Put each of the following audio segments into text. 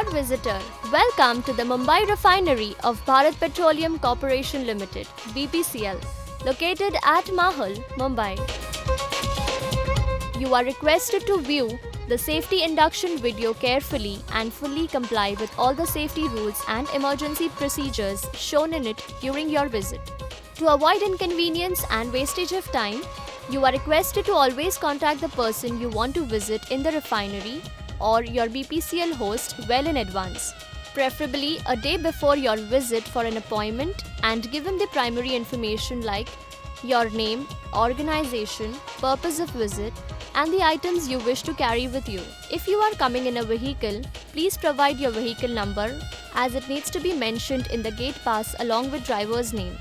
Dear visitor, welcome to the Mumbai refinery of Bharat Petroleum Corporation Limited (BPCL), located at Mahal, Mumbai. You are requested to view the safety induction video carefully and fully comply with all the safety rules and emergency procedures shown in it during your visit. To avoid inconvenience and wastage of time, you are requested to always contact the person you want to visit in the refinery or your BPCL host well in advance, preferably a day before your visit for an appointment, and give him the primary information like your name, organization, purpose of visit, and the items you wish to carry with you. If you are coming in a vehicle, please provide your vehicle number as it needs to be mentioned in the gate pass along with driver's name.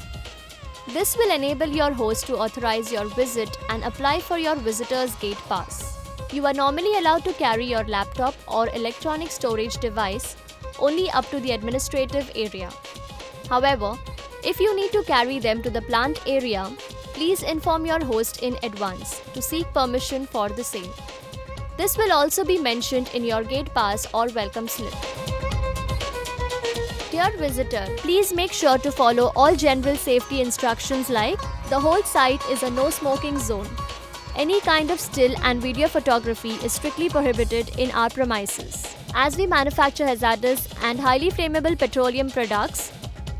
This will enable your host to authorize your visit and apply for your visitor's gate pass. You are normally allowed to carry your laptop or electronic storage device only up to the administrative area. However, if you need to carry them to the plant area, please inform your host in advance to seek permission for the same. This will also be mentioned in your gate pass or welcome slip. Dear visitor, please make sure to follow all general safety instructions like the whole site is a no smoking zone. Any kind of still and video photography is strictly prohibited in our premises. As we manufacture hazardous and highly flammable petroleum products,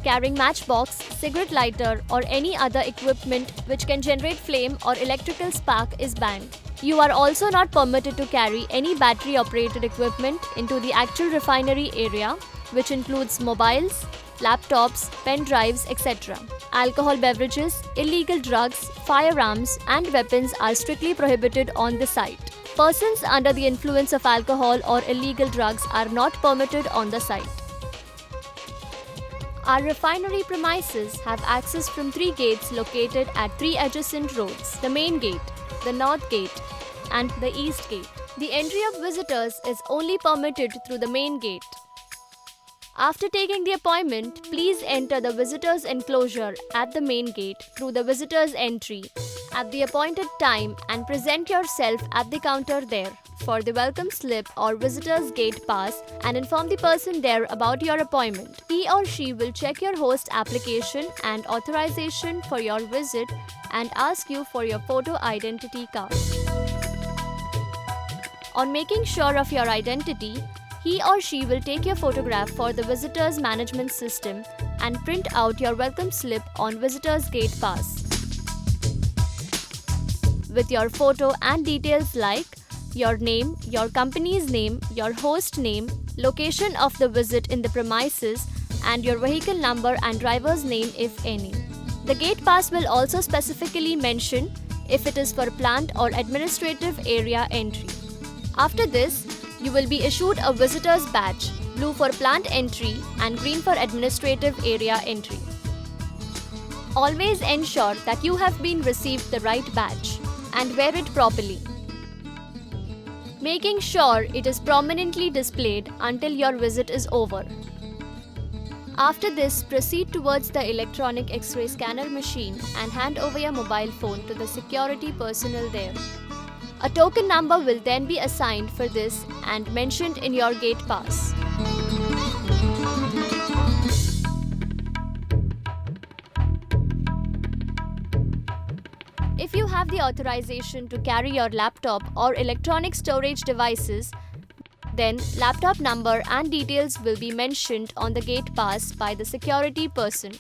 carrying matchbox, cigarette lighter or any other equipment which can generate flame or electrical spark is banned. You are also not permitted to carry any battery-operated equipment into the actual refinery area, which includes mobiles, laptops, pen drives, etc. Alcohol beverages, illegal drugs, firearms, and weapons are strictly prohibited on the site. Persons under the influence of alcohol or illegal drugs are not permitted on the site. Our refinery premises have access from 3 gates located at 3 adjacent roads: the main gate, the north gate, and the east gate. The entry of visitors is only permitted through the main gate. After taking the appointment, please enter the visitors enclosure at the main gate through the visitors entry at the appointed time and present yourself at the counter there for the welcome slip or visitors gate pass and inform the person there about your appointment. He or she will check your host application and authorization for your visit and ask you for your photo identity card. On making sure of your identity, he or she will take your photograph for the visitor's management system and print out your welcome slip on visitor's gate pass with your photo and details like your name, your company's name, your host name, location of the visit in the premises, and your vehicle number and driver's name if any. The gate pass will also specifically mention if it is for plant or administrative area entry. After this, you will be issued a visitor's badge, blue for plant entry and green for administrative area entry. Always ensure that you have been received the right badge and wear it properly, making sure it is prominently displayed until your visit is over. After this, proceed towards the electronic X-ray scanner machine and hand over your mobile phone to the security personnel there. A token number will then be assigned for this and mentioned in your gate pass. If you have the authorization to carry your laptop or electronic storage devices, then laptop number and details will be mentioned on the gate pass by the security person.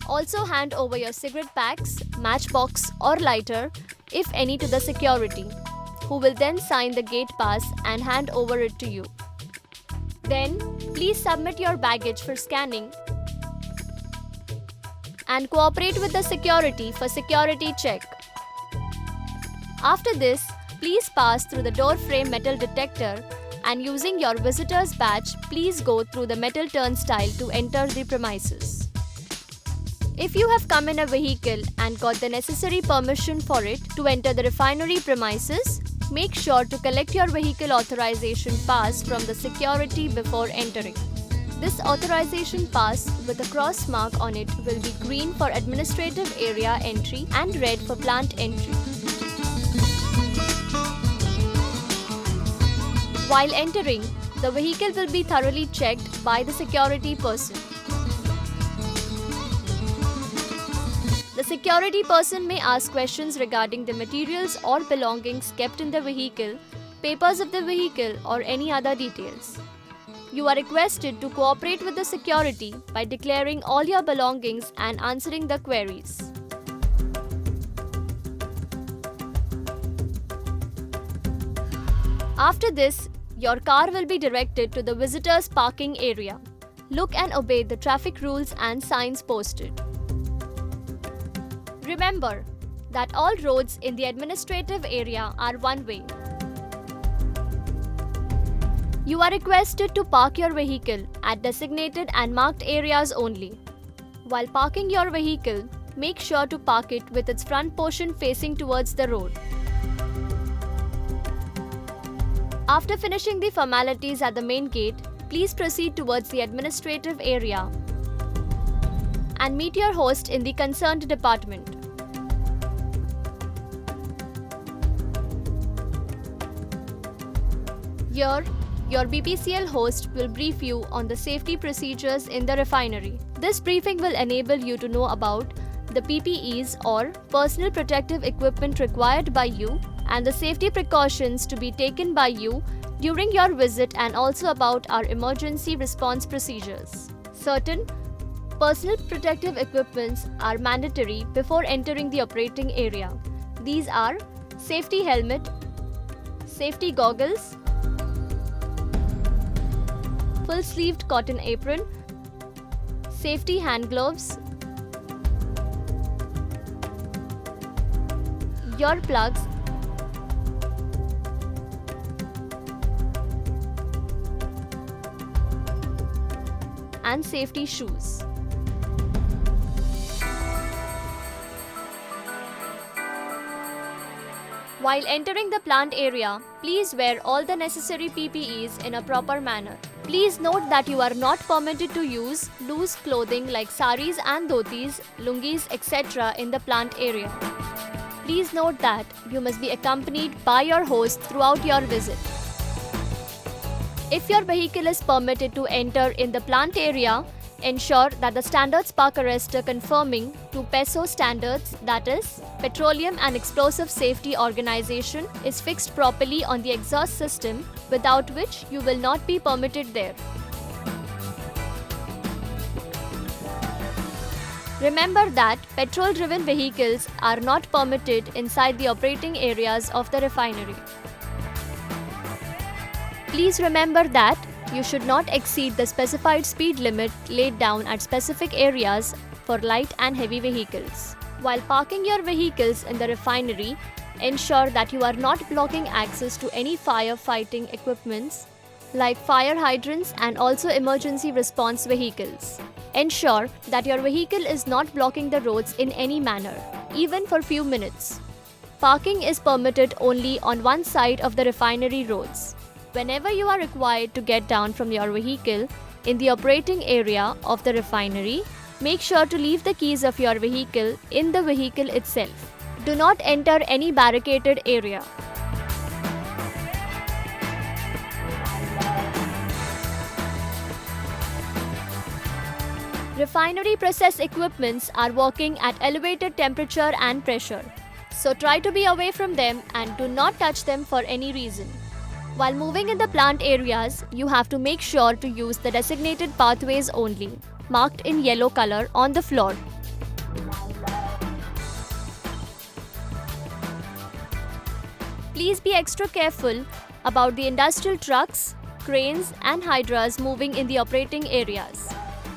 Also hand over your cigarette packs, matchbox or lighter, if any, to the security, who will then sign the gate pass and hand over it to you. Then, please submit your baggage for scanning and cooperate with the security for security check. After this, please pass through the door frame metal detector and using your visitor's badge, please go through the metal turnstile to enter the premises. If you have come in a vehicle and got the necessary permission for it to enter the refinery premises, make sure to collect your vehicle authorization pass from the security before entering. This authorization pass with a cross mark on it will be green for administrative area entry and red for plant entry. While entering, The vehicle will be thoroughly checked by the security person. The security person may ask questions regarding the materials or belongings kept in the vehicle, papers of the vehicle, or any other details. You are requested to cooperate with the security by declaring all your belongings and answering the queries. After this, your car will be directed to the visitors' parking area. Look and obey the traffic rules and signs posted. Remember that all roads in the administrative area are one-way. You are requested to park your vehicle at designated and marked areas only. While parking your vehicle, make sure to park it with its front portion facing towards the road. After finishing the formalities at the main gate, please proceed towards the administrative area and meet your host in the concerned department. Here, your BPCL host will brief you on the safety procedures in the refinery. This briefing will enable you to know about the PPEs or personal protective equipment required by you and the safety precautions to be taken by you during your visit, and also about our emergency response procedures. Certain personal protective equipments are mandatory before entering the operating area. These are safety helmet, safety goggles, full-sleeved cotton apron, safety hand gloves, your plugs, and safety shoes. While entering the plant area, please wear all the necessary PPEs in a proper manner. Please note that you are not permitted to use loose clothing like saris and dhotis, lungis, etc. in the plant area. Please note that you must be accompanied by your host throughout your visit. If your vehicle is permitted to enter in the plant area, ensure that the standards park arrestor conforming to PESO standards, that is, Petroleum and Explosive Safety Organization, is fixed properly on the exhaust system, without which you will not be permitted there. Remember that petrol-driven vehicles are not permitted inside the operating areas of the refinery. Please remember that you should not exceed the specified speed limit laid down at specific areas for light and heavy vehicles. While parking your vehicles in the refinery, ensure that you are not blocking access to any firefighting equipments like fire hydrants and also emergency response vehicles. Ensure that your vehicle is not blocking the roads in any manner, even for few minutes. Parking is permitted only on one side of the refinery roads. Whenever you are required to get down from your vehicle in the operating area of the refinery, make sure to leave the keys of your vehicle in the vehicle itself. Do not enter any barricaded area. Refinery process equipments are working at elevated temperature and pressure, so try to be away from them and do not touch them for any reason. While moving in the plant areas, you have to make sure to use the designated pathways only, marked in yellow color on the floor. Please be extra careful about the industrial trucks, cranes and hydras moving in the operating areas.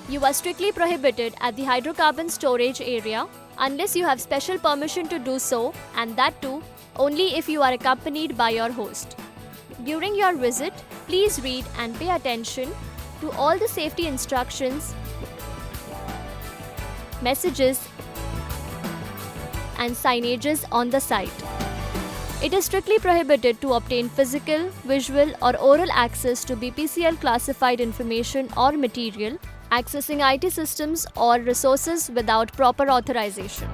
You are strictly prohibited at the hydrocarbon storage area unless you have special permission to do so, and that too only if you are accompanied by your host. During your visit, please read and pay attention to all the safety instructions, messages and signages on the site. It is strictly prohibited to obtain physical, visual or oral access to BPCL classified information or material, accessing IT systems or resources without proper authorization.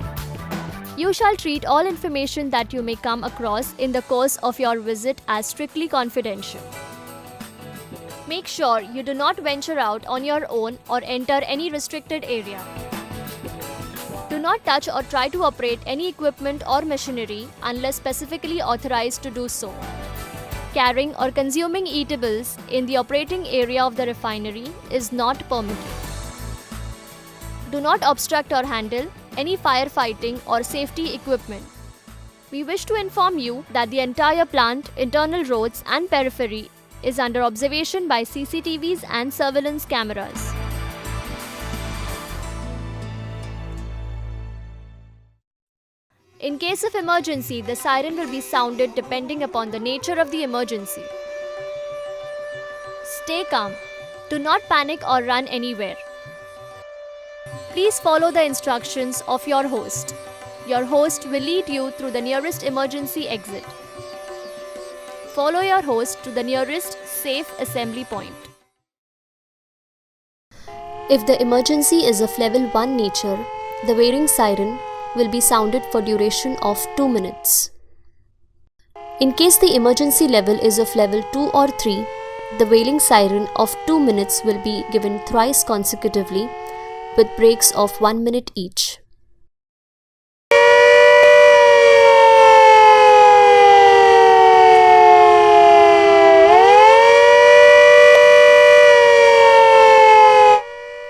You shall treat all information that you may come across in the course of your visit as strictly confidential. Make sure you do not venture out on your own or enter any restricted area. Do not touch or try to operate any equipment or machinery unless specifically authorized to do so. Carrying or consuming eatables in the operating area of the refinery is not permitted. Do not obstruct or handle any firefighting or safety equipment. We wish to inform you that the entire plant, internal roads and periphery is under observation by CCTVs and surveillance cameras. In case of emergency, the siren will be sounded depending upon the nature of the emergency. Stay calm. Do not panic or run anywhere. Please follow the instructions of your host. Your host will lead you through the nearest emergency exit. Follow your host to the nearest safe assembly point. If the emergency is of level 1 nature, the wailing siren will be sounded for duration of 2 minutes. In case the emergency level is of level 2 or 3, the wailing siren of 2 minutes will be given thrice consecutively with breaks of 1 minute each.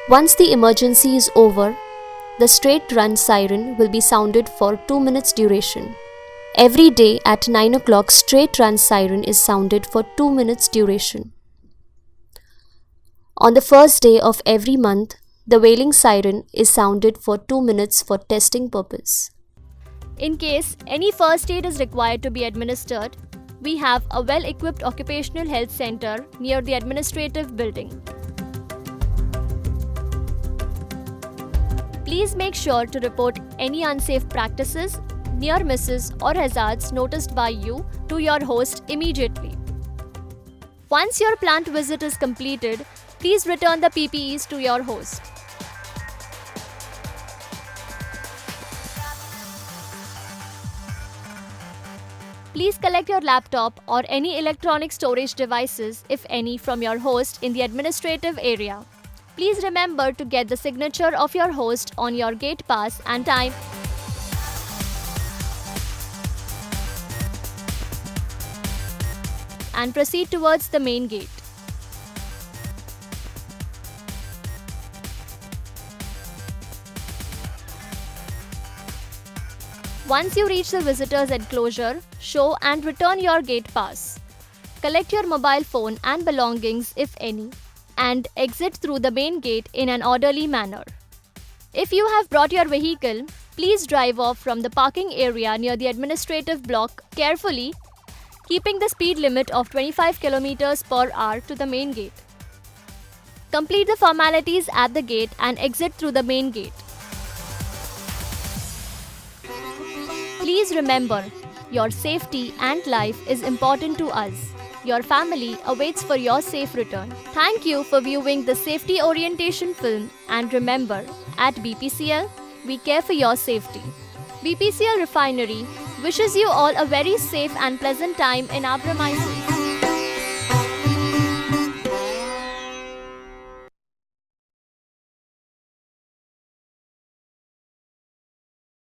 Once the emergency is over, the straight run siren will be sounded for 2 minutes duration. Every day at 9 o'clock, straight run siren is sounded for 2 minutes duration. On the first day of every month, the wailing siren is sounded for 2 minutes for testing purpose. In case any first aid is required to be administered, we have a well-equipped occupational health center near the administrative building. Please make sure to report any unsafe practices, near misses or hazards noticed by you to your host immediately. Once your plant visit is completed, please return the PPEs to your host. Please collect your laptop or any electronic storage devices, if any, from your host in the administrative area. Please remember to get the signature of your host on your gate pass and time. And proceed towards the main gate. Once you reach the visitor's enclosure, show and return your gate pass. Collect your mobile phone and belongings, if any, and exit through the main gate in an orderly manner. If you have brought your vehicle, please drive off from the parking area near the administrative block carefully, keeping the speed limit of 25 km per hour to the main gate. Complete the formalities at the gate and exit through the main gate. Please remember, your safety and life is important to us. Your family awaits for your safe return. Thank you for viewing the safety orientation film, and remember, at BPCL, we care for your safety. BPCL Refinery wishes you all a very safe and pleasant time in our premises.